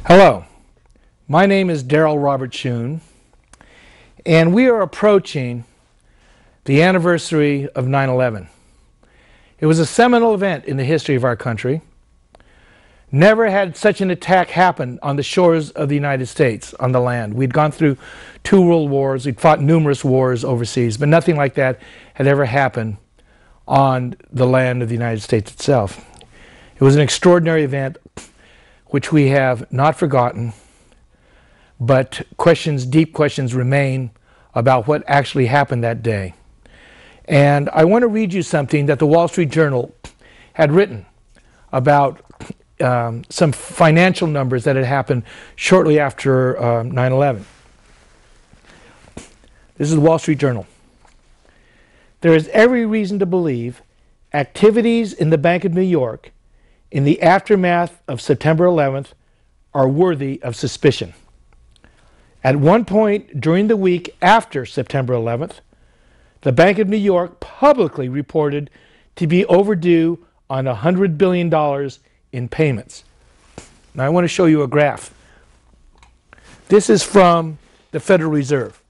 Hello, my name is Darrell Robert Schoon, and we are approaching the anniversary of 9/11. It was a seminal event in the history of our country. Never had such an attack happen on the shores of the United States, on the land. We'd gone through 2 world wars, we'd fought numerous wars overseas, but nothing like that had ever happened on the land of the United States itself. It was an extraordinary event which we have not forgotten, but deep questions remain about what actually happened that day. And I want to read you something that the Wall Street Journal had written about some financial numbers that had happened shortly after 9/11. This is the Wall Street Journal. There is every reason to believe activities in the Bank of New York in the aftermath of September 11th are worthy of suspicion. At one point during the week after September 11th, the Bank of New York publicly reported to be overdue on $100 billion in payments. Now I want to show you a graph. This is from the Federal Reserve.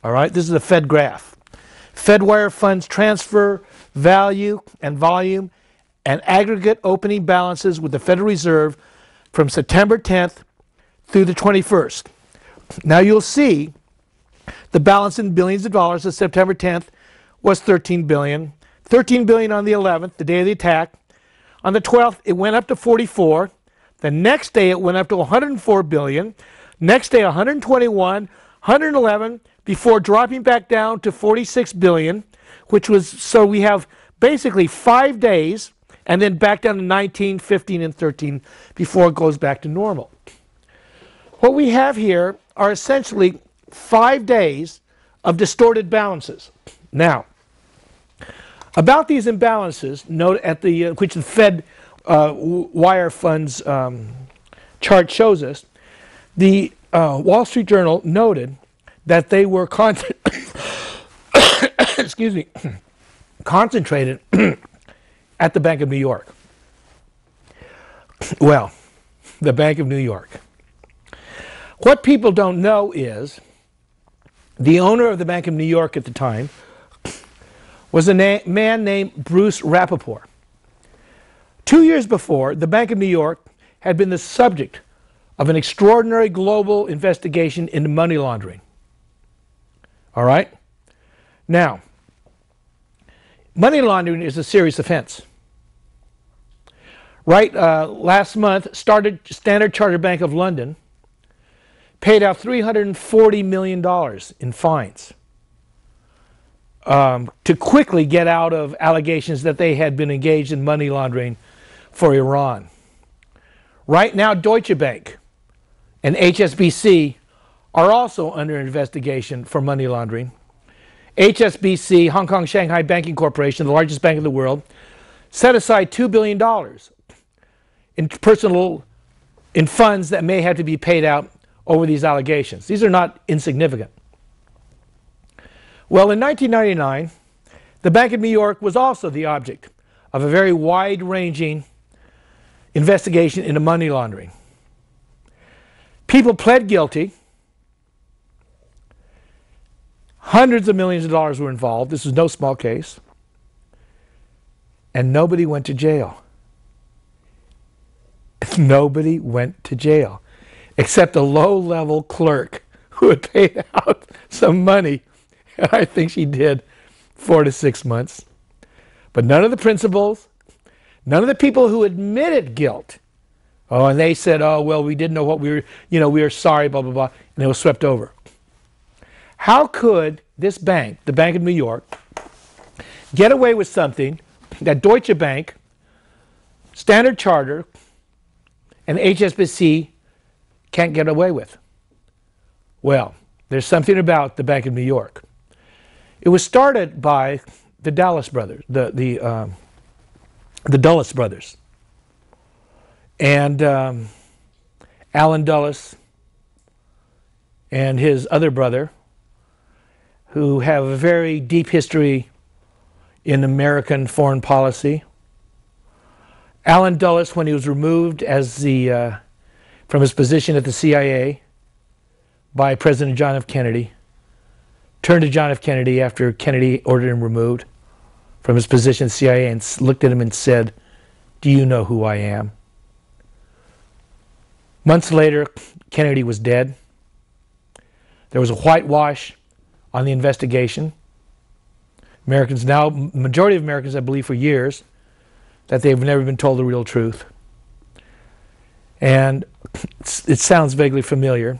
All right, this is a Fed graph. Fedwire funds transfer value and volume and aggregate opening balances with the Federal Reserve from September 10th through the 21st. Now you'll see the balance in billions of dollars of September 10th was $13 billion. $13 billion on the 11th, the day of the attack. On the 12th, it went up to 44. The next day, it went up to 104 billion. Next day, 121, 111, before dropping back down to 46 billion, which was, so we have basically 5 days, and then back down to 19, 15, and 13 before it goes back to normal. What we have here are essentially 5 days of distorted balances. Now, about these imbalances, note at the which the Fed wire funds chart shows us, the Wall Street Journal noted that they were excuse me, concentrated at the Bank of New York. Well, the Bank of New York. What people don't know is the owner of the Bank of New York at the time was a man named Bruce Rappaport. 2 years before, the Bank of New York had been the subject of an extraordinary global investigation into money laundering. All right? Now, money laundering is a serious offense. Right, last month, Standard Chartered Bank of London paid out $340 million in fines to quickly get out of allegations that they had been engaged in money laundering for Iran. Right now, Deutsche Bank and HSBC are also under investigation for money laundering. HSBC, Hong Kong Shanghai Banking Corporation, the largest bank in the world, set aside $2 billion in funds that may have to be paid out over these allegations. These are not insignificant. Well, in 1999, the Bank of New York was also the object of a very wide-ranging investigation into money laundering. People pled guilty. Hundreds of millions of dollars were involved. This was no small case. And nobody went to jail. Nobody went to jail, except a low-level clerk who had paid out some money. I think she did 4 to 6 months. But none of the principals, none of the people who admitted guilt. Oh, and they said, oh, well, we didn't know what we were sorry, blah, blah, blah, and it was swept over. How could this bank, the Bank of New York, get away with something that Deutsche Bank, Standard Chartered, and HSBC can't get away with? Well, there's something about the Bank of New York. It was started by the Dallas brothers, the Dulles brothers, and Alan Dulles and his other brother, who have a very deep history in American foreign policy. Alan Dulles, when he was removed as the from his position at the CIA by President John F. Kennedy, turned to John F. Kennedy after Kennedy ordered him removed from his position at the CIA and looked at him and said, "Do you know who I am?" Months later, Kennedy was dead. There was a whitewash on the investigation. Americans now, majority of Americans have believed for years that they've never been told the real truth. And it sounds vaguely familiar.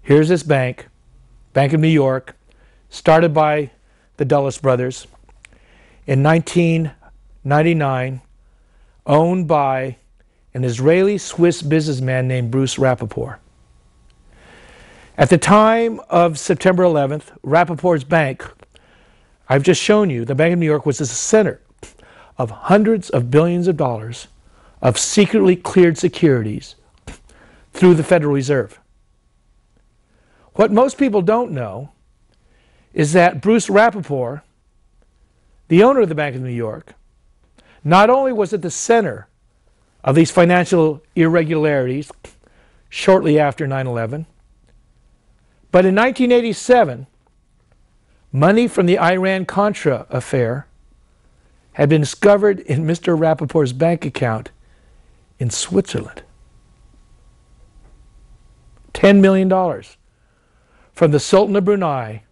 Here's this bank, Bank of New York, started by the Dulles brothers in 1999, owned by an Israeli-Swiss businessman named Bruce Rappaport. At the time of September 11th, Rappaport's bank, I've just shown you, the Bank of New York was the center of hundreds of billions of dollars of secretly cleared securities through the Federal Reserve. What most people don't know is that Bruce Rappaport, the owner of the Bank of New York, not only was at the center of these financial irregularities shortly after 9/11, but in 1987, money from the Iran-Contra affair had been discovered in Mr. Rappaport's bank account in Switzerland. $10 million from the Sultan of Brunei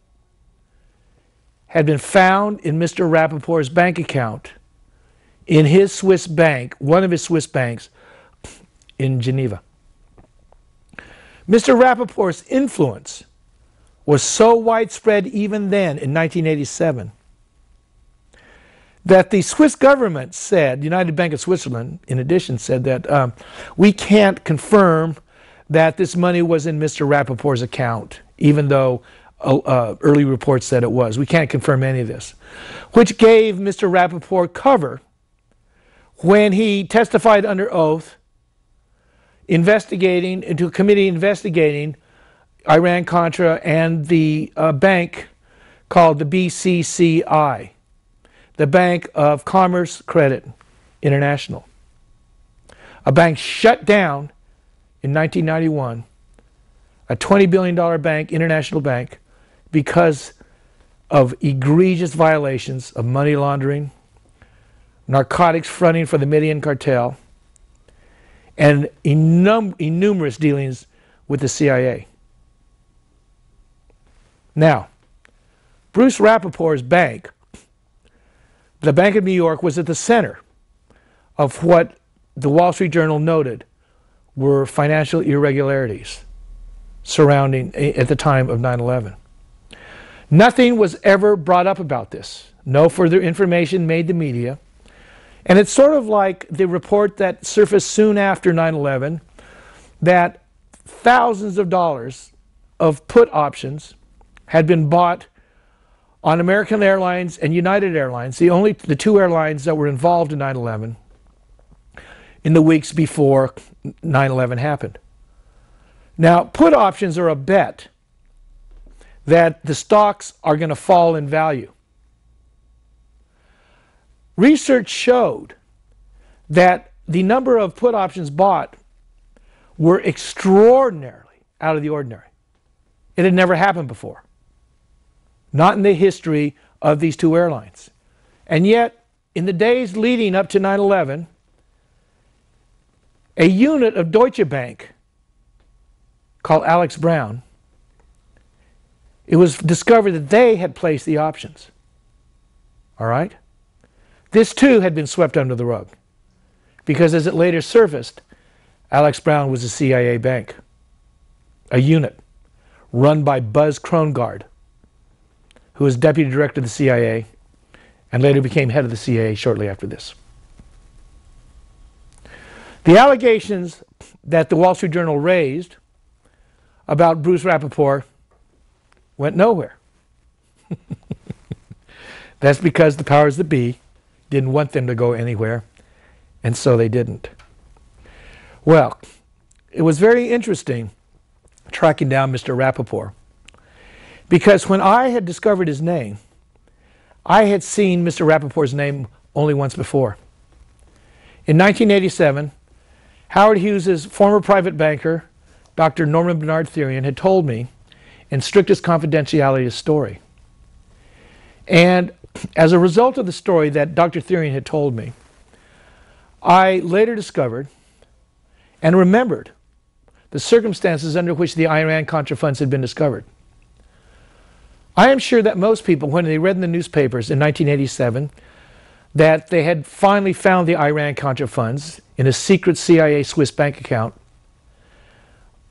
had been found in Mr. Rappaport's bank account in his Swiss bank, one of his Swiss banks in Geneva. Mr. Rappaport's influence was so widespread even then in 1987 that the Swiss government said, United Bank of Switzerland in addition said that we can't confirm that this money was in Mr. Rappaport's account, even though early reports said it was. We can't confirm any of this, which gave Mr. Rappaport cover when he testified under oath investigating into a committee investigating Iran-Contra and the bank called the BCCI, the Bank of Commerce Credit International, a bank shut down in 1991, a $20 billion bank, international bank, because of egregious violations of money laundering, narcotics fronting for the Medellin cartel, and innumerous dealings with the CIA. Now, Bruce Rappaport's bank, the Bank of New York, was at the center of what the Wall Street Journal noted were financial irregularities surrounding at the time of 9/11. Nothing was ever brought up about this. No further information made the media. And it's sort of like the report that surfaced soon after 9/11 that thousands of dollars of put options had been bought on American Airlines and United Airlines, the two airlines that were involved in 9/11, in the weeks before 9/11 happened. Now, put options are a bet that the stocks are going to fall in value. Research showed that the number of put options bought were extraordinarily out of the ordinary. It had never happened before. Not in the history of these two airlines. And yet, in the days leading up to 9/11, a unit of Deutsche Bank called Alex Brown, it was discovered that they had placed the options. All right? This too had been swept under the rug because, as it later surfaced, Alex Brown was a CIA bank, a unit run by Buzz Krongard, who was deputy director of the CIA and later became head of the CIA shortly after this. The allegations that the Wall Street Journal raised about Bruce Rappaport went nowhere. That's because the powers that be didn't want them to go anywhere, and so they didn't. Well, it was very interesting tracking down Mr. Rappaport, because when I had discovered his name, I had seen Mr. Rappaport's name only once before. In 1987, Howard Hughes's former private banker, Dr. Norman Bernard Therian had told me in strictest confidentiality a story. And as a result of the story that Dr. Therian had told me, I later discovered and remembered the circumstances under which the Iran-Contra funds had been discovered. I am sure that most people, when they read in the newspapers in 1987 that they had finally found the Iran-Contra funds in a secret CIA Swiss bank account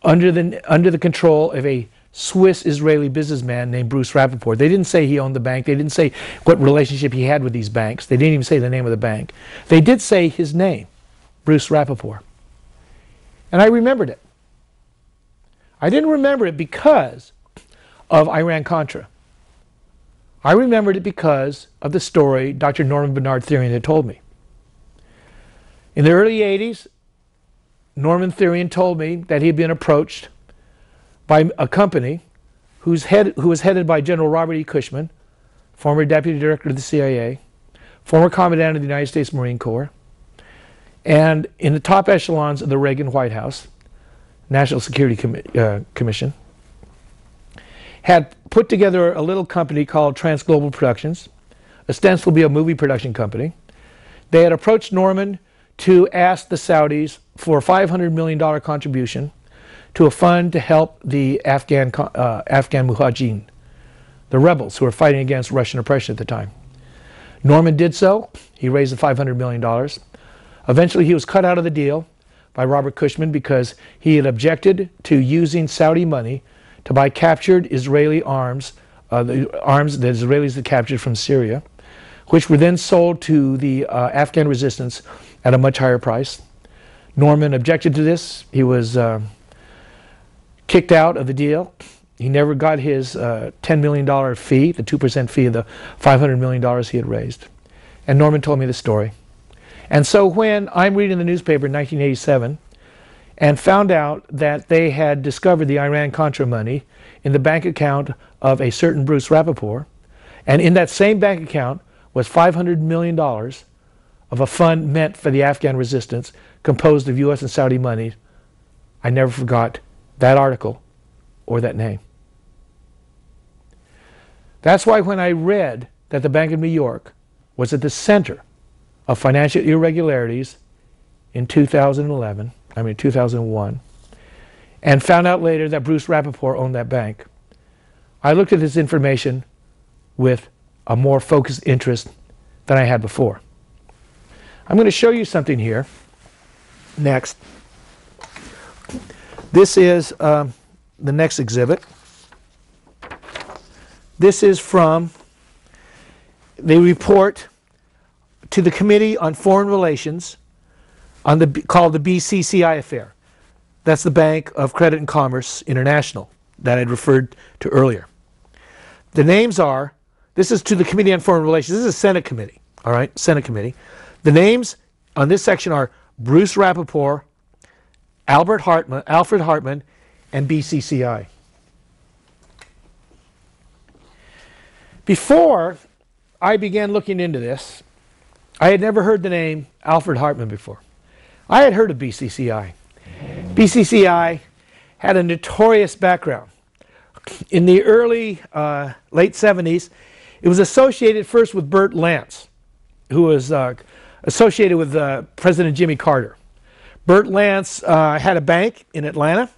under the control of a Swiss-Israeli businessman named Bruce Rappaport. They didn't say he owned the bank. They didn't say what relationship he had with these banks. They didn't even say the name of the bank. They did say his name, Bruce Rappaport. And I remembered it. I didn't remember it because of Iran-Contra. I remembered it because of the story Dr. Norman Bernard Therian had told me. In the early 80s, Norman Therian told me that he had been approached by a company who was headed by General Robert E. Cushman, former Deputy Director of the CIA, former Commandant of the United States Marine Corps, and in the top echelons of the Reagan White House, National Security Commission, had put together a little company called Transglobal Productions, ostensibly a movie production company. They had approached Norman to ask the Saudis for a $500 million contribution to a fund to help the Afghan Mujahideen, the rebels who were fighting against Russian oppression at the time. Norman did so. He raised the $500 million. Eventually he was cut out of the deal by Robert Cushman because he had objected to using Saudi money to buy captured Israeli arms, the arms that Israelis had captured from Syria, which were then sold to the Afghan resistance at a much higher price. Norman objected to this. He was kicked out of the deal. He never got his $10 million fee, the 2% fee of the $500 million he had raised. And Norman told me the story. And so when I'm reading the newspaper in 1987 and found out that they had discovered the Iran-Contra money in the bank account of a certain Bruce Rappaport, and in that same bank account was $500 million of a fund meant for the Afghan resistance composed of U.S. and Saudi money, I never forgot that article or that name. That's why when I read that the Bank of New York was at the center of financial irregularities in 2001, and found out later that Bruce Rappaport owned that bank, I looked at this information with a more focused interest than I had before. I'm going to show you something here next. This is the next exhibit. This is from the report to the Committee on Foreign Relations on called the BCCI affair. That's the Bank of Credit and Commerce International that I'd referred to earlier. The names are, this is to the Committee on Foreign Relations. This is a Senate committee, all right, Senate committee. The names on this section are Bruce Rappaport, Alfred Hartman, and BCCI. Before I began looking into this, I had never heard the name Alfred Hartman before. I had heard of BCCI. BCCI had a notorious background. In the early, late 70s, it was associated first with Bert Lance, who was associated with President Jimmy Carter. Bert Lance had a bank in Atlanta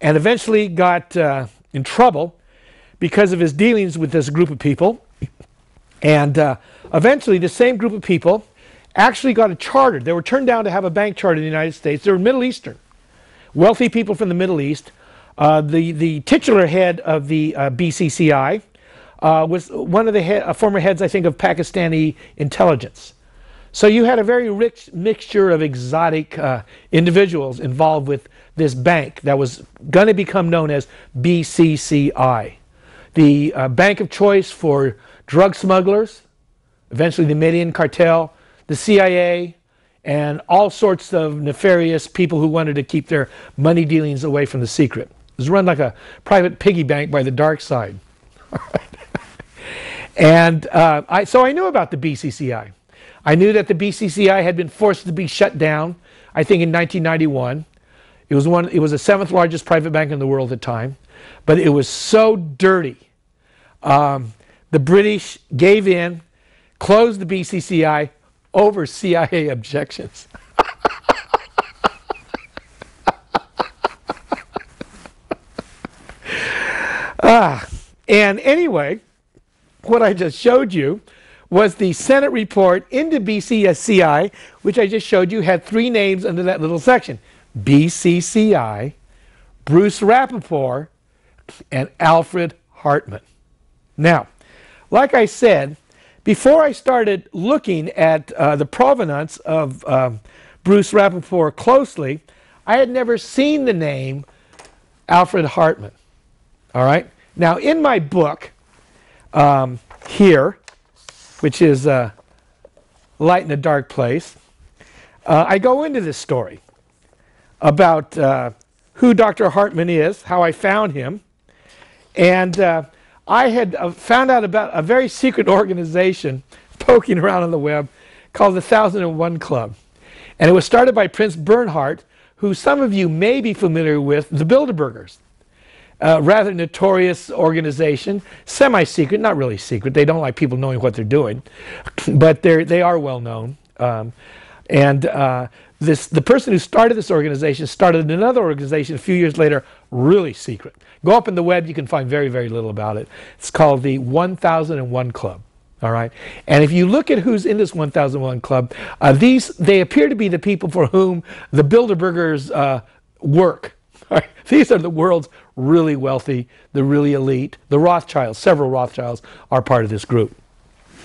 and eventually got in trouble because of his dealings with this group of people. And eventually the same group of people actually got a charter. They were turned down to have a bank charter in the United States. They were Middle Eastern, wealthy people from the Middle East. The titular head of the BCCI was one of the former heads, I think, of Pakistani intelligence. So you had a very rich mixture of exotic individuals involved with this bank that was going to become known as BCCI, the bank of choice for drug smugglers, eventually the Medellin cartel, the CIA, and all sorts of nefarious people who wanted to keep their money dealings away from the secret. It was run like a private piggy bank by the dark side. And so I knew about the BCCI. I knew that the BCCI had been forced to be shut down, I think in 1991. It was the seventh largest private bank in the world at the time, but it was so dirty. The British gave in, closed the BCCI over CIA objections. And anyway, what I just showed you was the Senate report into BCCI, which I just showed you had three names under that little section: BCCI, Bruce Rappaport, and Alfred Hartman. Now, like I said, before I started looking at the provenance of Bruce Rappaport closely, I had never seen the name Alfred Hartman. All right? Now, in my book here, which is Light in a Dark Place, I go into this story about who Dr. Hartman is, how I found him, and I had found out about a very secret organization poking around on the web called the 1001 Club. And it was started by Prince Bernhard, who some of you may be familiar with, the Bilderbergers. Rather notorious organization, semi-secret, not really secret. They don't like people knowing what they're doing, but they are well known. The person who started this organization started another organization a few years later, really secret. Go up on the web, you can find very, very little about it. It's called the 1001 Club. All right, and if you look at who's in this 1001 Club, they appear to be the people for whom the Bilderbergers work. Right. These are the world's really wealthy, the really elite. The Rothschilds, several Rothschilds, are part of this group.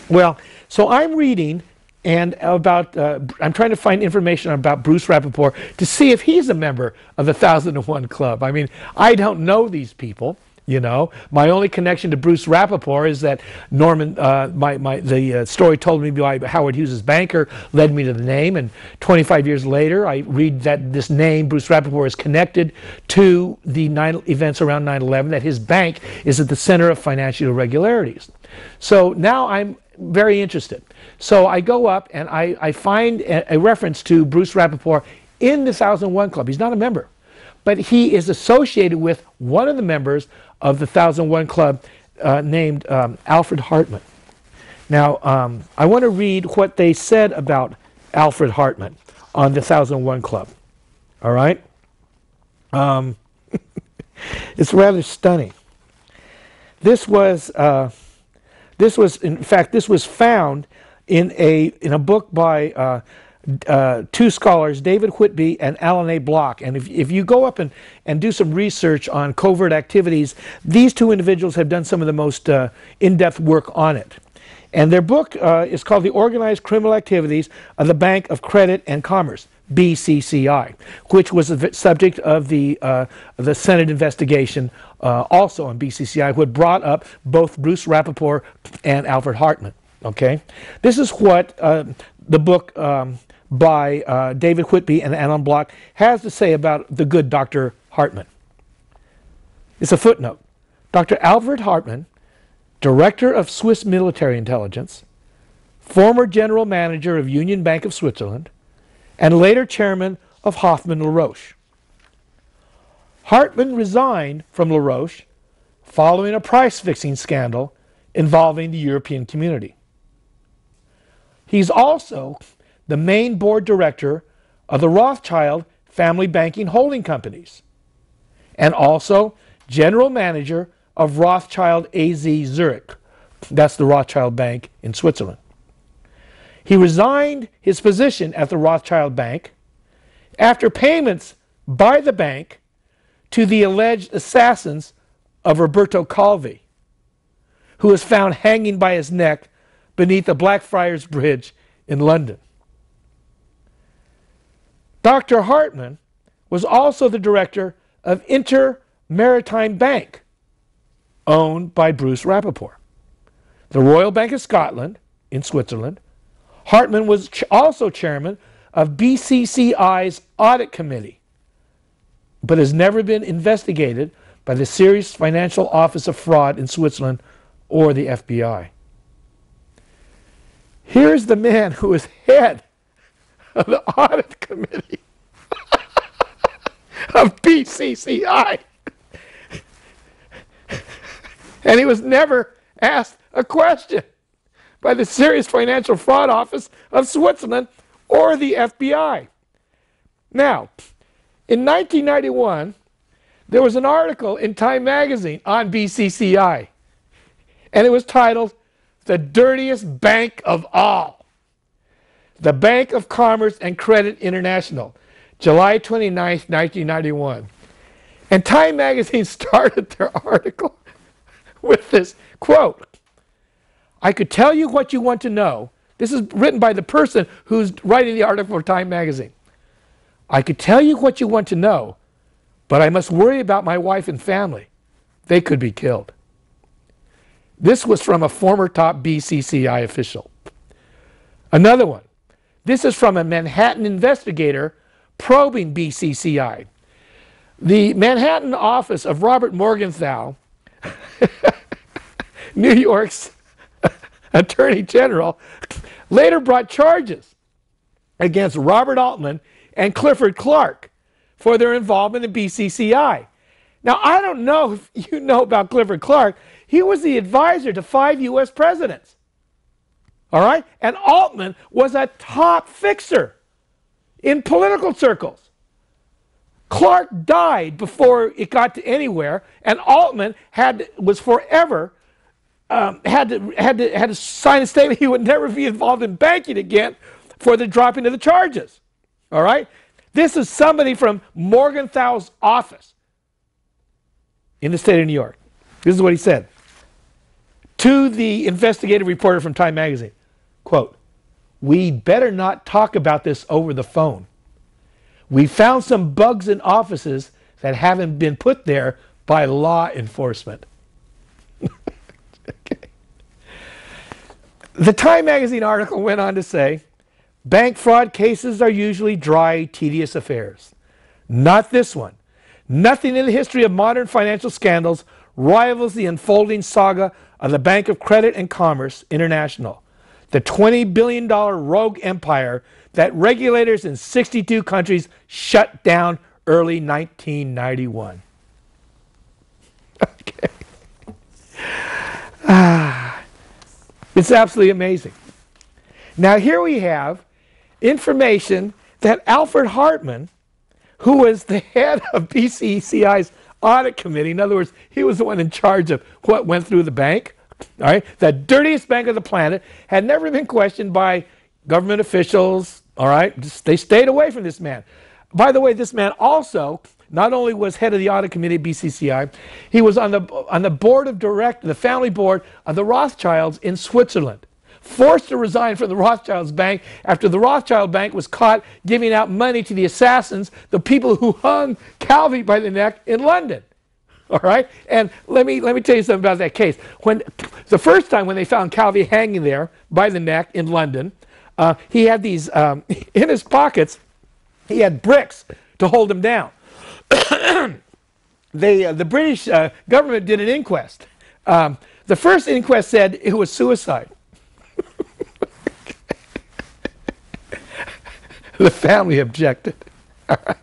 Well, so I'm reading and about, I'm trying to find information about Bruce Rappaport to see if he's a member of the 1001 Club. I mean, I don't know these people. You know, my only connection to Bruce Rappaport is that Norman, the story told me by Howard Hughes' banker led me to the name, and 25 years later I read that this name, Bruce Rappaport, is connected to the events around 9/11, that his bank is at the center of financial irregularities. So now I'm very interested. So I go up and I find a reference to Bruce Rappaport in the 1001 Club. He's not a member, but he is associated with one of the members of the 1001 Club named Alfred Hartman. Now, I want to read what they said about Alfred Hartman on the 1001 Club. All right? It's rather stunning. This was found in a book by two scholars, David Whitby and Alan A. Block. And if you go up and do some research on covert activities, these two individuals have done some of the most in-depth work on it. And their book is called The Organized Criminal Activities of the Bank of Credit and Commerce, BCCI, which was the subject of the Senate investigation also on BCCI, who had brought up both Bruce Rappaport and Alfred Hartman. Okay, this is what the book by David Whitby and Alan Block has to say about the good Dr. Hartman. It's a footnote. Dr. Alfred Hartman, Director of Swiss Military Intelligence, former General Manager of Union Bank of Switzerland, and later Chairman of Hoffmann La Roche. Hartman resigned from La Roche following a price-fixing scandal involving the European Community. He's also the main board director of the Rothschild Family Banking Holding Companies, and also general manager of Rothschild AZ Zurich. That's the Rothschild Bank in Switzerland. He resigned his position at the Rothschild Bank after payments by the bank to the alleged assassins of Roberto Calvi, who was found hanging by his neck beneath the Blackfriars Bridge in London. Dr. Hartman was also the director of Inter Maritime Bank, owned by Bruce Rappaport. The Royal Bank of Scotland in Switzerland. Hartman was also chairman of BCCI's Audit Committee, but has never been investigated by the Serious Financial Office of Fraud in Switzerland or the FBI. Here's the man who is head of the Audit Committee of BCCI. And he was never asked a question by the Serious Financial Fraud Office of Switzerland or the FBI. Now, in 1991, there was an article in Time magazine on BCCI, and it was titled, "The Dirtiest Bank of All." The Bank of Commerce and Credit International, July 29th, 1991. And Time magazine started their article with this quote, "I could tell you what you want to know." This is written by the person who's writing the article for Time magazine. "I could tell you what you want to know, but I must worry about my wife and family. They could be killed." This was from a former top BCCI official. Another one. This is from a Manhattan investigator probing BCCI. The Manhattan office of Robert Morgenthau, New York's Attorney General, later brought charges against Robert Altman and Clifford Clark for their involvement in BCCI. Now, I don't know if you know about Clifford Clark. He was the advisor to 5 U.S. presidents. All right? And Altman was a top fixer in political circles. Clark died before it got to anywhere, and Altman was forever had to sign a statement he would never be involved in banking again for the dropping of the charges. All right? This is somebody from Morgenthau's office in the state of New York. This is what he said to the investigative reporter from Time magazine. Quote, "We'd better not talk about this over the phone. We found some bugs in offices that haven't been put there by law enforcement." Okay. The Time magazine article went on to say, "Bank fraud cases are usually dry, tedious affairs. Not this one. Nothing in the history of modern financial scandals rivals the unfolding saga of the Bank of Credit and Commerce International, the $20 billion rogue empire that regulators in 62 countries shut down early 1991. Okay. It's absolutely amazing. Now here we have information that Alfred Hartman, who was the head of BCCI's audit committee, in other words, he was the one in charge of what went through the bank, all right, the dirtiest bank of the planet, had never been questioned by government officials, all right, they stayed away from this man. By the way, this man also not only was head of the audit committee at BCCI, he was on the board of directors, the family board of the Rothschilds in Switzerland, forced to resign from the Rothschilds bank after the Rothschild bank was caught giving out money to the assassins, the people who hung Calvi by the neck in London. All right, and let me tell you something about that case. When the first time when they found Calvi hanging there by the neck in London, he had these in his pockets. He had bricks to hold him down. The British government did an inquest. The first inquest said it was suicide. The family objected. All right.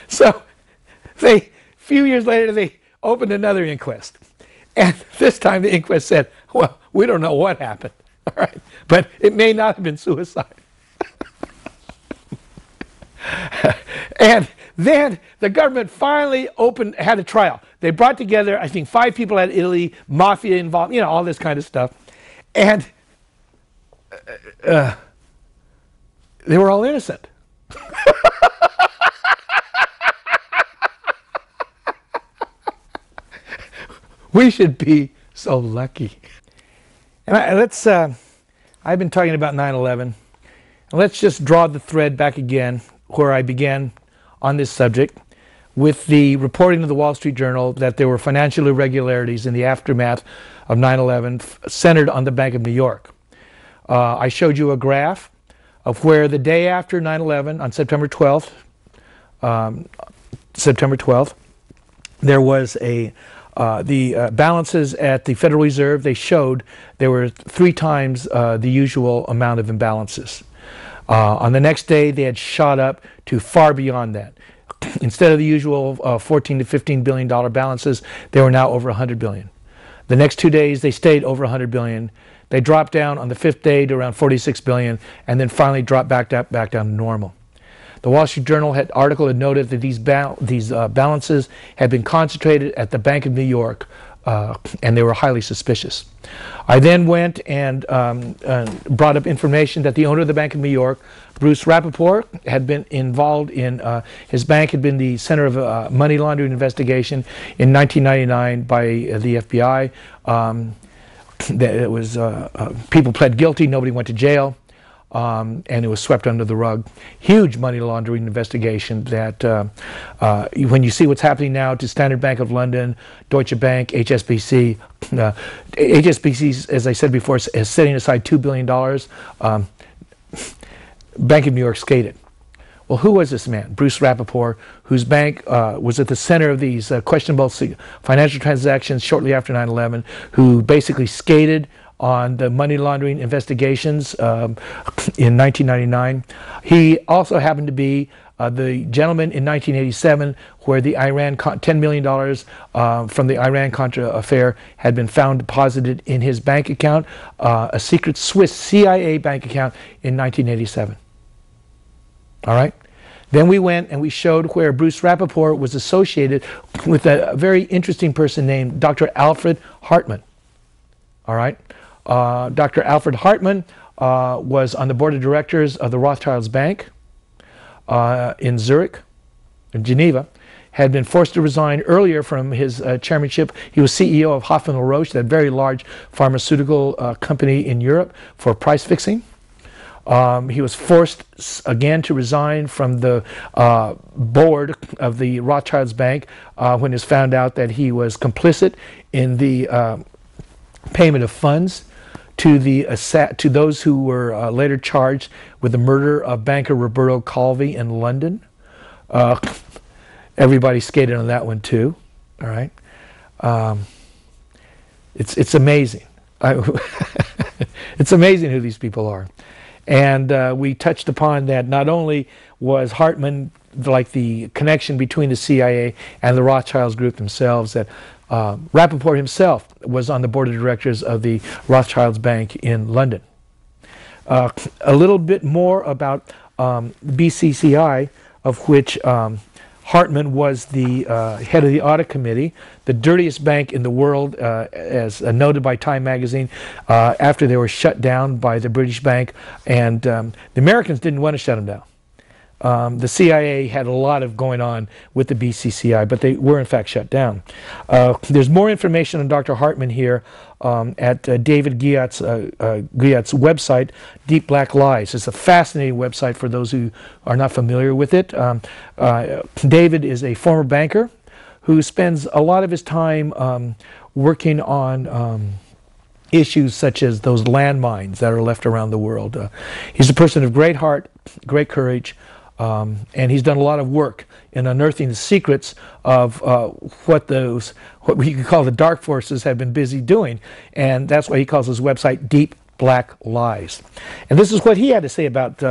So a few years later, they opened another inquest. And this time the inquest said, well, we don't know what happened. All right. But it may not have been suicide. And then the government finally had a trial. They brought together, I think, 5 people out of Italy, mafia involved, you know, all this kind of stuff. And they were all innocent. We should be so lucky. And I've been talking about 9/11. Let's just draw the thread back again where I began on this subject with the reporting of the Wall Street Journal that there were financial irregularities in the aftermath of 9/11 centered on the Bank of New York. I showed you a graph of where the day after 9/11, on September 12th, there was the balances at the Federal Reserve, they showed there were 3 times the usual amount of imbalances. On the next day, they had shot up to far beyond that. Instead of the usual 14 to 15 billion dollar balances, they were now over 100 billion. The next 2 days, they stayed over 100 billion. They dropped down on the fifth day to around 46 billion, and then finally dropped back down to normal. The Wall Street Journal article had noted that these balances had been concentrated at the Bank of New York, and they were highly suspicious. I then went and brought up information that the owner of the Bank of New York, Bruce Rappaport, had been involved in, his bank had been the center of a money laundering investigation in 1999 by the FBI. It was, people pled guilty, nobody went to jail. And it was swept under the rug. Huge money laundering investigation that when you see what's happening now to Standard Bank of London, Deutsche Bank, HSBC, HSBC, as I said before, is setting aside $2 billion. Bank of New York skated. Well, who was this man? Bruce Rappaport, whose bank was at the center of these questionable financial transactions shortly after 9/11, who basically skated on the money laundering investigations in 1999. He also happened to be the gentleman in 1987 where the $10 million from the Iran-Contra affair had been found deposited in his bank account, a secret Swiss CIA bank account in 1987. All right? Then we went and we showed where Bruce Rappaport was associated with a very interesting person named Dr. Alfred Hartman. All right? Dr. Alfred Hartman was on the board of directors of the Rothschilds Bank in Zurich, in Geneva, had been forced to resign earlier from his chairmanship. He was CEO of Hoffmann La Roche, that very large pharmaceutical company in Europe, for price fixing. He was forced again to resign from the board of the Rothschilds Bank when it was found out that he was complicit in the payment of funds to those who were later charged with the murder of banker Roberto Calvi in London. Everybody skated on that one too. All right, it's amazing. It's amazing who these people are, and we touched upon that. Not only was Hartman like the connection between the CIA and the Rothschilds group themselves, that Rappaport himself was on the board of directors of the Rothschilds Bank in London. A little bit more about BCCI, of which Hartman was the head of the audit committee, the dirtiest bank in the world, as noted by Time magazine, after they were shut down by the British bank, and the Americans didn't want to shut them down. The CIA had a lot of going on with the BCCI, but they were in fact shut down. There's more information on Dr. Hartman here at David Guyat's website, Deep Black Lies. It's a fascinating website for those who are not familiar with it. David is a former banker who spends a lot of his time working on issues such as those landmines that are left around the world. He's a person of great heart, great courage, and he's done a lot of work in unearthing the secrets of what we could call the dark forces have been busy doing. And that's why he calls his website Deep Black Lies. And this is what he had to say about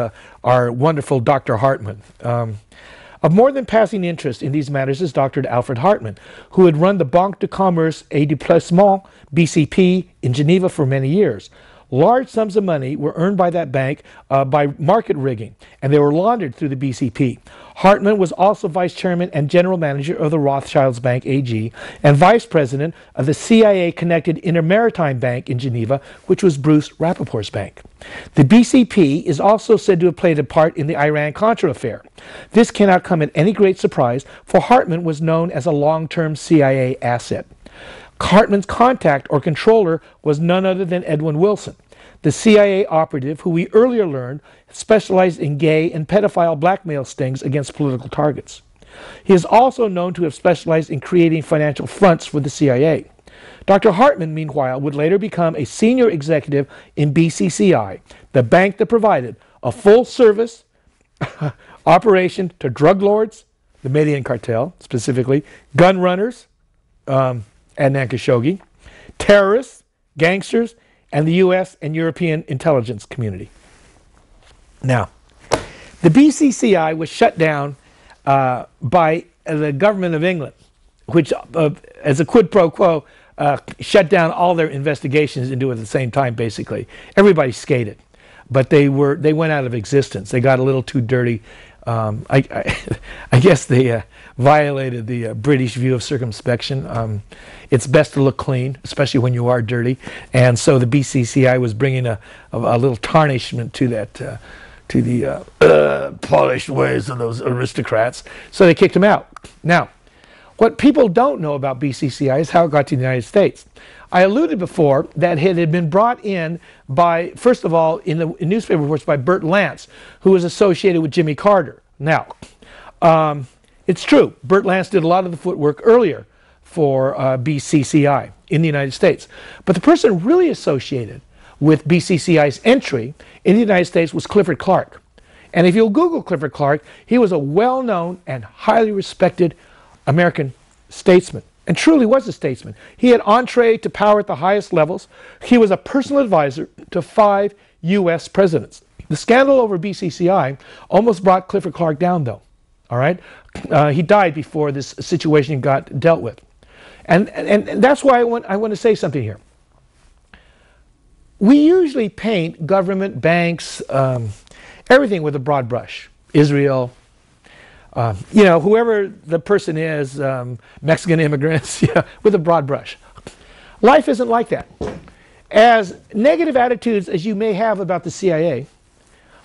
our wonderful Dr. Hartman. Of more than passing interest in these matters is Dr. Alfred Hartman, who had run the Banque de Commerce et de Placement, BCP, in Geneva for many years. Large sums of money were earned by that bank by market rigging, and they were laundered through the BCP. Hartman was also vice chairman and general manager of the Rothschilds Bank AG and vice president of the CIA-connected Intermaritime Bank in Geneva, which was Bruce Rappaport's bank. The BCP is also said to have played a part in the Iran-Contra affair. This cannot come at any great surprise, for Hartman was known as a long-term CIA asset. Hartman's contact or controller was none other than Edwin Wilson, the CIA operative who we earlier learned specialized in gay and pedophile blackmail stings against political targets. He is also known to have specialized in creating financial fronts for the CIA. Dr. Hartman, meanwhile, would later become a senior executive in BCCI, the bank that provided a full-service operation to drug lords, the Medellin cartel specifically, gun runners, Adnan Khashoggi, terrorists, gangsters, and the U.S. and European intelligence community. Now, the BCCI was shut down by the government of England, which, as a quid pro quo, shut down all their investigations into it at the same time. Basically, everybody skated, but they went out of existence. They got a little too dirty. I guess they violated the British view of circumspection. It's best to look clean, especially when you are dirty, and so the BCCI was bringing a little tarnishment to that, to the polished ways of those aristocrats. So they kicked him out. Now, what people don't know about BCCI is how it got to the United States. I alluded before that it had been brought in by, first of all, in the newspaper reports by Bert Lance, who was associated with Jimmy Carter. Now, it's true, Bert Lance did a lot of the footwork earlier for BCCI in the United States. But the person really associated with BCCI's entry in the United States was Clifford Clark. And if you'll Google Clifford Clark, he was a well-known and highly respected American statesman, and truly was a statesman. He had entree to power at the highest levels. He was a personal advisor to 5 U.S. presidents. The scandal over BCCI almost brought Clifford Clark down, though. All right, he died before this situation got dealt with, and that's why I want to say something here. We usually paint government, banks, everything with a broad brush. Israel. You know, whoever the person is, Mexican immigrants, yeah, with a broad brush. Life isn't like that. As negative attitudes as you may have about the CIA,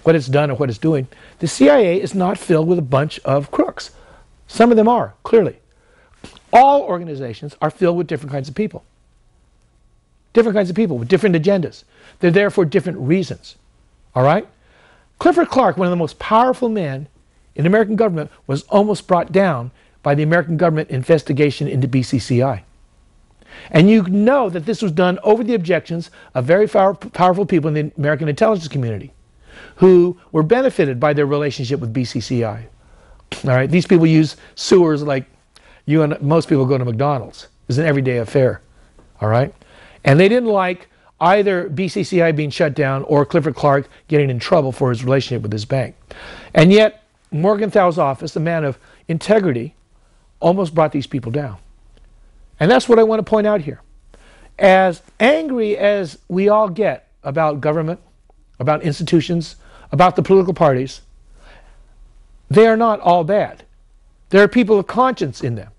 what it's done or what it's doing, the CIA is not filled with a bunch of crooks. Some of them are, clearly. All organizations are filled with different kinds of people. Different kinds of people with different agendas. They're there for different reasons. All right? Clifford Clark, one of the most powerful men in the American government, was almost brought down by the American government investigation into BCCI. And you know that this was done over the objections of very powerful people in the American intelligence community who were benefited by their relationship with BCCI. All right, these people use sewers like you and most people go to McDonald's. It's an everyday affair. All right, and they didn't like either BCCI being shut down or Clifford Clark getting in trouble for his relationship with his bank. And yet, Morgenthau's office, a man of integrity, almost brought these people down. And that's what I want to point out here. As angry as we all get about government, about institutions, about the political parties, they are not all bad. There are people of conscience in them.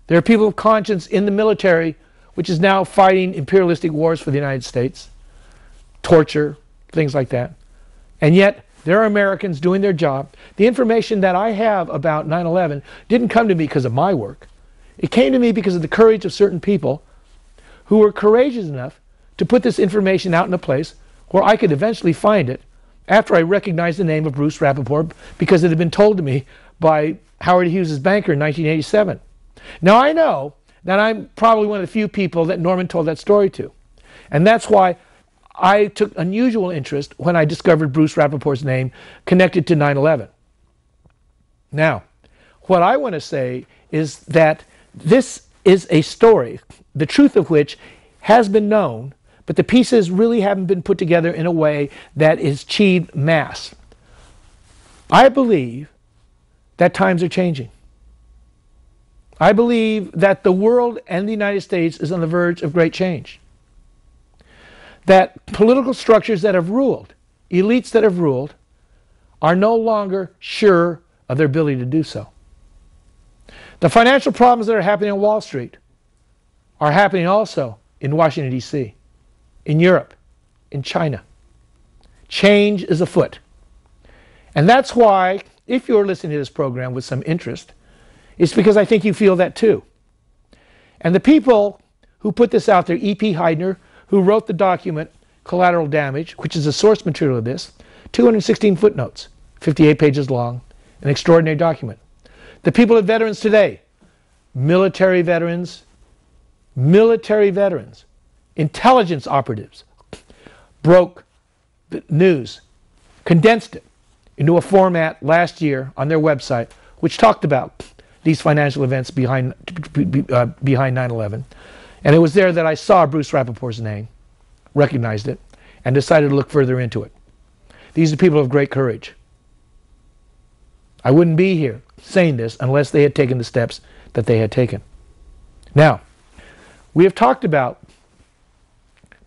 There are people of conscience in the military, which is now fighting imperialistic wars for the United States, torture, things like that. And yet, there are Americans doing their job. The information that I have about 9/11 didn't come to me because of my work. It came to me because of the courage of certain people who were courageous enough to put this information out in a place where I could eventually find it after I recognized the name of Bruce Rappaport because it had been told to me by Howard Hughes' banker in 1987. Now I know that I'm probably one of the few people that Norman told that story to. And that's why I took unusual interest when I discovered Bruce Rappaport's name connected to 9/11. Now, what I want to say is that this is a story, the truth of which has been known, but the pieces really haven't been put together in a way that is achieved mass. I believe that times are changing. I believe that the world and the United States is on the verge of great change. That political structures that have ruled, elites that have ruled, are no longer sure of their ability to do so. The financial problems that are happening on Wall Street are happening also in Washington, D.C., in Europe, in China. Change is afoot. And that's why, if you're listening to this program with some interest, it's because I think you feel that too. And the people who put this out there, E.P. Heidner, who wrote the document Collateral Damage, which is the source material of this, 216 footnotes, 58 pages long, an extraordinary document. The people at Veterans Today, military veterans, intelligence operatives, broke the news, condensed it into a format last year on their website, which talked about these financial events behind 9/11. And it was there that I saw Bruce Rappaport's name, recognized it, and decided to look further into it. These are people of great courage. I wouldn't be here saying this unless they had taken the steps that they had taken. Now, we have talked about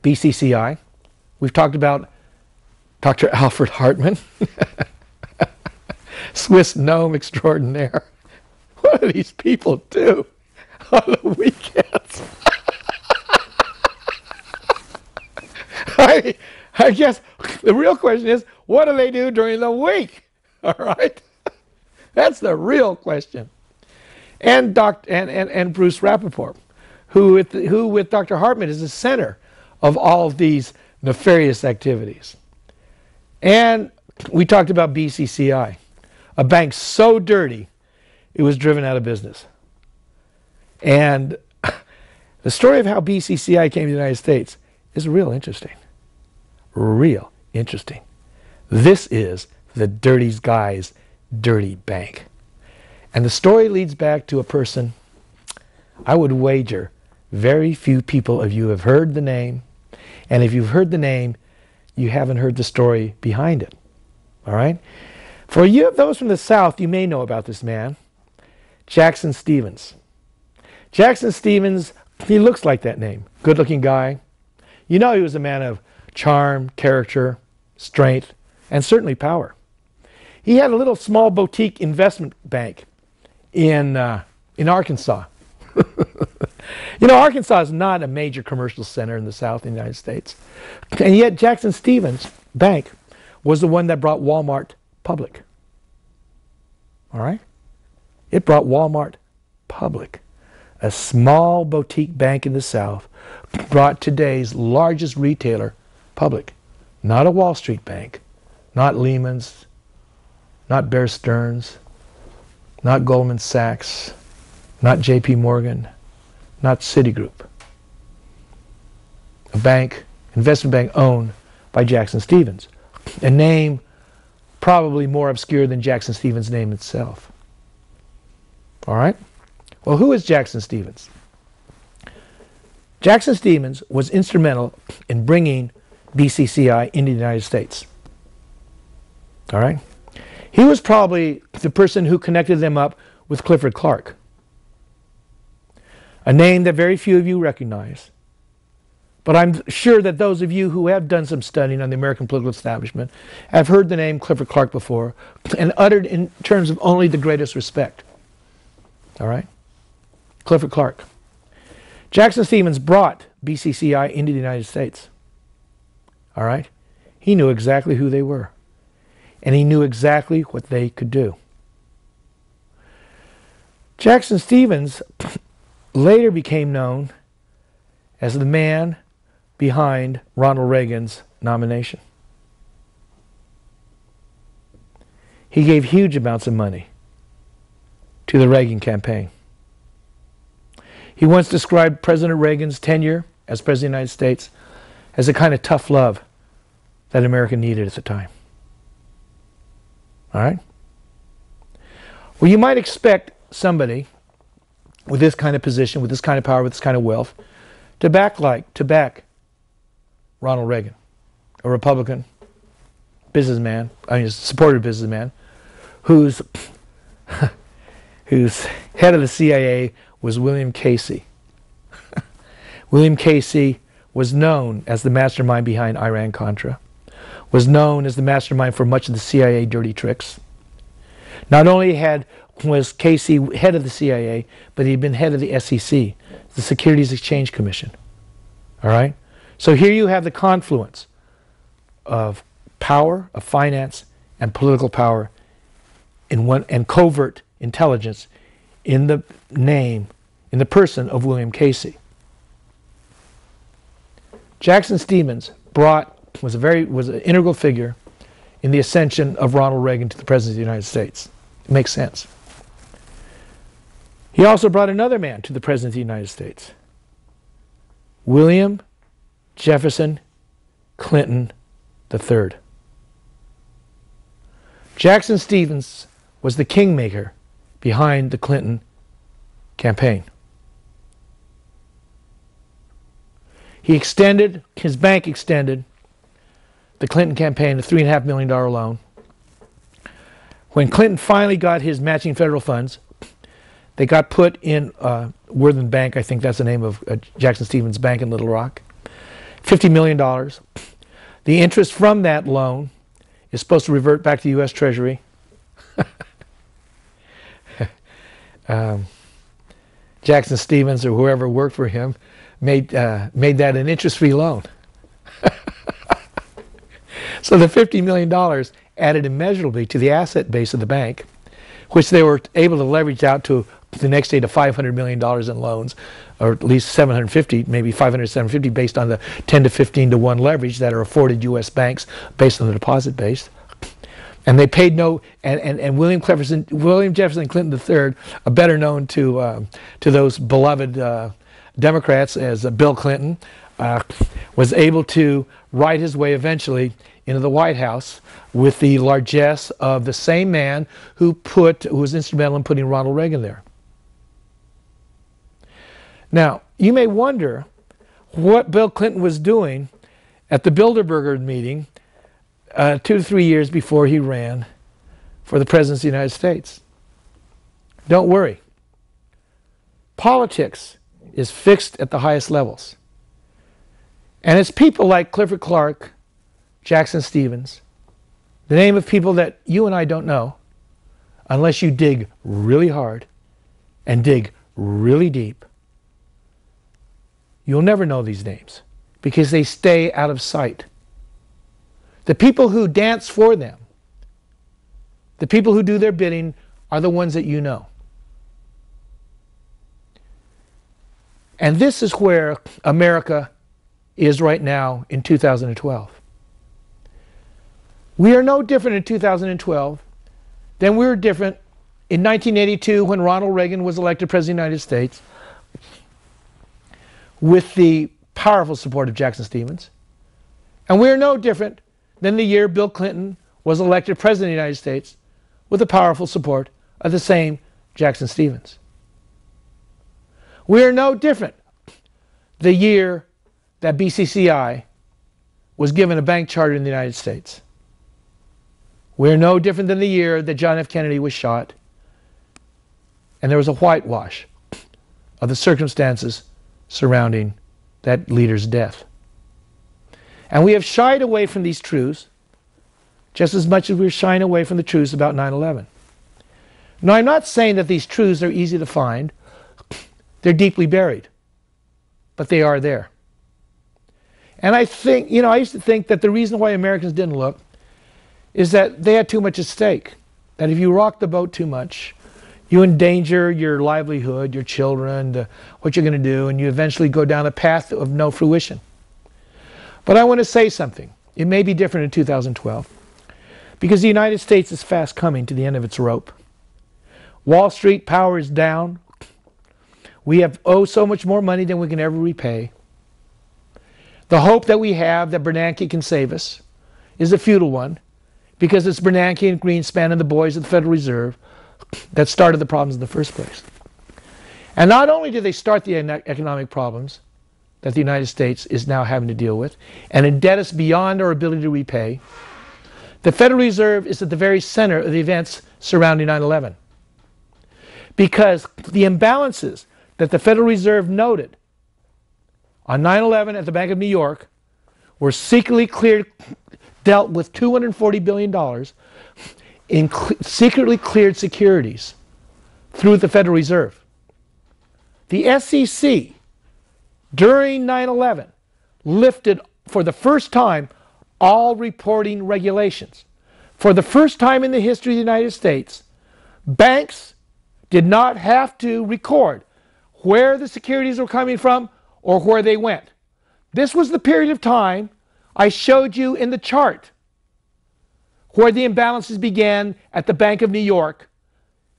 BCCI. We've talked about Dr. Alfred Hartman, Swiss gnome extraordinaire. What do these people do on the weekends? I guess the real question is, what do they do during the week? All right? That's the real question. And Bruce Rappaport, who with Dr. Hartman is the center of all of these nefarious activities. And we talked about BCCI, a bank so dirty it was driven out of business. And the story of how BCCI came to the United States is real interesting. Real interesting. This is the dirty guy's dirty bank. And the story leads back to a person, I would wager very few people of you have heard the name. And if you've heard the name, you haven't heard the story behind it. All right? For you, those from the South, you may know about this man, Jackson Stephens. Jackson Stephens, he looks like that name. Good-looking guy. You know he was a man of charm, character, strength, and certainly power. He had a little small boutique investment bank in Arkansas. You know, Arkansas is not a major commercial center in the South in the United States. And yet Jackson Stephens Bank was the one that brought Walmart public. All right? It brought Walmart public. A small boutique bank in the South brought today's largest retailer public. Not a Wall Street bank, not Lehman's, not Bear Stearns, not Goldman Sachs, not JP Morgan, not Citigroup. A bank, investment bank owned by Jackson Stephens. A name probably more obscure than Jackson Stephens' name itself. All right? Well, who is Jackson Stephens? Jackson Stephens was instrumental in bringing BCCI into the United States. All right? He was probably the person who connected them up with Clifford Clark, a name that very few of you recognize. But I'm sure that those of you who have done some studying on the American political establishment have heard the name Clifford Clark before and uttered in terms of only the greatest respect. All right? Clifford Clark. Jackson Stephens brought BCCI into the United States. All right? He knew exactly who they were. And he knew exactly what they could do. Jackson Stephens later became known as the man behind Ronald Reagan's nomination. He gave huge amounts of money to the Reagan campaign. He once described President Reagan's tenure as President of the United States as a kind of tough love that America needed at the time. All right? Well, you might expect somebody with this kind of position, with this kind of power, with this kind of wealth, to back Ronald Reagan, a Republican businessman, a supportive businessman, whose head of the CIA was William Casey. William Casey was known as the mastermind behind Iran-Contra, was known as the mastermind for much of the CIA dirty tricks. Not only was Casey head of the CIA, but he'd been head of the SEC, the Securities Exchange Commission. All right? So here you have the confluence of power, of finance, and political power in one, and covert intelligence in the name, in the person of William Casey. Jackson Stephens was an integral figure in the ascension of Ronald Reagan to the President of the United States. It makes sense. He also brought another man to the President of the United States, William Jefferson Clinton III. Jackson Stephens was the kingmaker behind the Clinton campaign. His bank extended the Clinton campaign a $3.5 million loan, When Clinton finally got his matching federal funds, they got put in Worthen Bank, I think that's the name of Jackson Stevens Bank in Little Rock. $50 million. The interest from that loan is supposed to revert back to the U.S. Treasury. Jackson Stevens or whoever worked for him made that an interest-free loan. So the $50 million added immeasurably to the asset base of the bank, which they were able to leverage out to the next day to $500 million in loans, or at least 750, maybe 500, 750, based on the 10 to 15 to 1 leverage that are afforded U.S. banks based on the deposit base. And they paid no, and William Jefferson Clinton III, better known to those beloved Democrats as Bill Clinton, was able to write his way eventually into the White House with the largesse of the same man who was instrumental in putting Ronald Reagan there. Now, you may wonder what Bill Clinton was doing at the Bilderberger meeting 2 to 3 years before he ran for the presidency of the United States. Don't worry. Politics is fixed at the highest levels. And it's people like Clifford Clark, Jackson Stevens, the name of people that you and I don't know unless you dig really hard and dig really deep. You'll never know these names because they stay out of sight. The people who dance for them, the people who do their bidding, are the ones that you know. And this is where America is right now in 2012. We are no different in 2012 than we were different in 1982 when Ronald Reagan was elected President of the United States with the powerful support of Jackson Stevens. And we are no different than the year Bill Clinton was elected President of the United States with the powerful support of the same Jackson Stevens. We are no different the year that BCCI was given a bank charter in the United States. We're no different than the year that John F. Kennedy was shot and there was a whitewash of the circumstances surrounding that leader's death. And we have shied away from these truths just as much as we're shying away from the truths about 9/11. Now, I'm not saying that these truths are easy to find. They're deeply buried, but they are there. And I think, I used to think that the reason why Americans didn't look is that they had too much at stake. That if you rock the boat too much, you endanger your livelihood, your children, what you're going to do, and you eventually go down a path of no fruition. But I want to say something. It may be different in 2012 because the United States is fast coming to the end of its rope. Wall Street power is down. We owe so much more money than we can ever repay. The hope that we have that Bernanke can save us is a futile one because it's Bernanke and Greenspan and the boys of the Federal Reserve that started the problems in the first place. And not only did they start the economic problems that the United States is now having to deal with and indebt us beyond our ability to repay, the Federal Reserve is at the very center of the events surrounding 9/11. Because the imbalances that the Federal Reserve noted on 9/11 at the Bank of New York were secretly dealt with $240 billion in secretly cleared securities through the Federal Reserve. The SEC, during 9/11, lifted for the first time all reporting regulations. For the first time in the history of the United States, banks did not have to record where the securities were coming from or where they went. This was the period of time I showed you in the chart where the imbalances began at the Bank of New York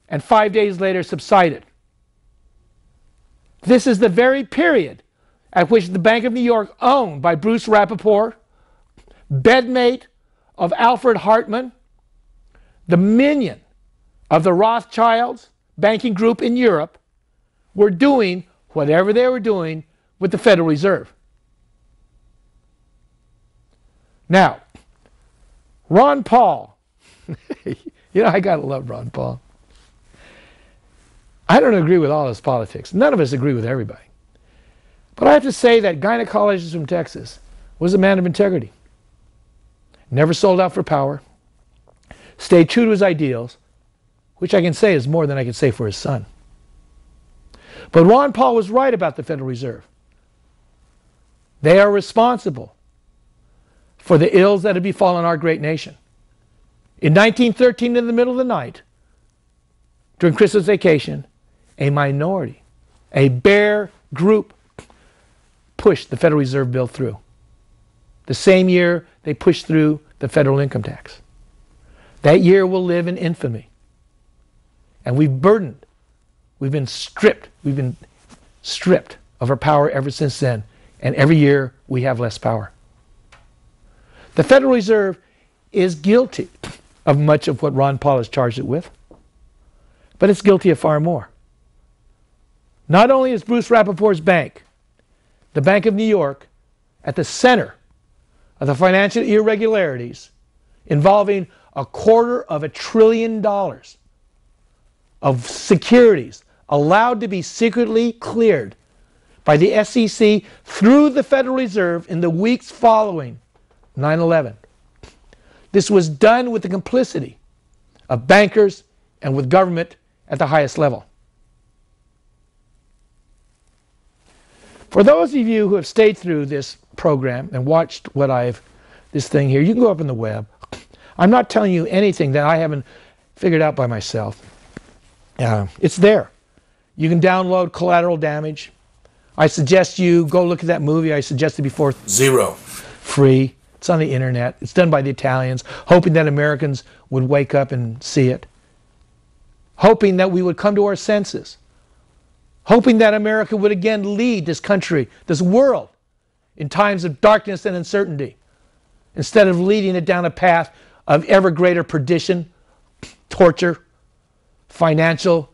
and 5 days later subsided. This is the very period at which the Bank of New York, owned by Bruce Rappaport, bedmate of Alfred Hartman, the minion of the Rothschilds banking group in Europe, were doing whatever they were doing with the Federal Reserve. Now, Ron Paul, You know, I gotta love Ron Paul. I don't agree with all his politics. None of us agree with everybody. But I have to say that gynecologist from Texas was a man of integrity. Never sold out for power. Stayed true to his ideals, which I can say is more than I can say for his son. But Ron Paul was right about the Federal Reserve. They are responsible for the ills that have befallen our great nation. In 1913, in the middle of the night, during Christmas vacation, a minority, a bare group, pushed the Federal Reserve Bill through. The same year they pushed through the federal income tax. That year will live in infamy. And we've been stripped of our power ever since then. And every year we have less power. The Federal Reserve is guilty of much of what Ron Paul has charged it with, but it's guilty of far more. Not only is Bruce Rappaport's bank, the Bank of New York, at the center of the financial irregularities involving $250 billion of securities allowed to be secretly cleared by the SEC through the Federal Reserve in the weeks following 9/11. This was done with the complicity of bankers and with government at the highest level. For those of you who have stayed through this program and watched this thing here, you can go up on the web. I'm not telling you anything that I haven't figured out by myself. It's there. You can download Collateral Damage. I suggest you go look at that movie I suggested before. Zero. Free. It's on the internet. It's done by the Italians, hoping that Americans would wake up and see it. Hoping that we would come to our senses. Hoping that America would again lead this country, this world, in times of darkness and uncertainty, instead of leading it down a path of ever greater perdition, torture, financial,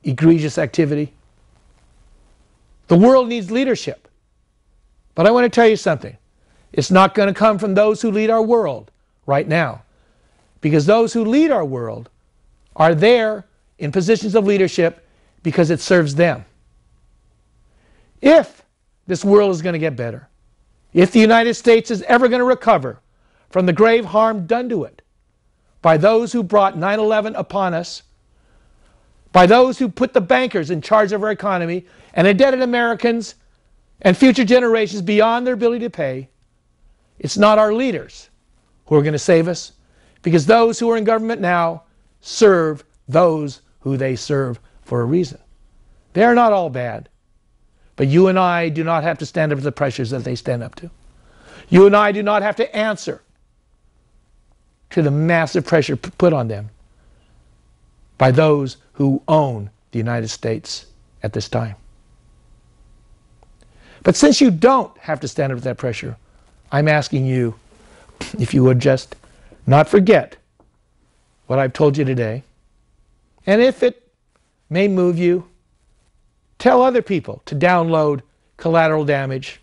egregious activity. The world needs leadership. But I want to tell you something. It's not going to come from those who lead our world right now. Because those who lead our world are there in positions of leadership because it serves them. If this world is going to get better, if the United States is ever going to recover from the grave harm done to it by those who brought 9/11 upon us, by those who put the bankers in charge of our economy and indebted Americans and future generations beyond their ability to pay, it's not our leaders who are going to save us, because those who are in government now serve those who they serve for a reason. They are not all bad, but you and I do not have to stand up to the pressures that they stand up to. You and I do not have to answer to the massive pressure put on them by those who own the United States at this time. But since you don't have to stand up to that pressure, I'm asking you, if you would just not forget what I've told you today, and if it may move you, tell other people to download Collateral Damage.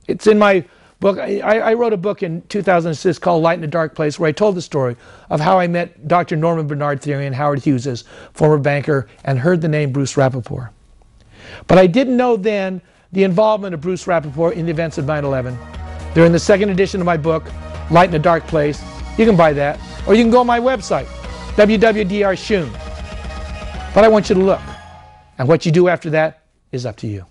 It's in my book. I wrote a book in 2006 called Light in a Dark Place, where I told the story of how I met Dr. Norman Bernard Theory and Howard Hughes, former banker, and heard the name Bruce Rappaport. But I didn't know then the involvement of Bruce Rappaport in the events of 9/11. They're in the second edition of my book, Light in a Dark Place. You can buy that. Or you can go on my website, www.drshun. But I want you to look. And what you do after that is up to you.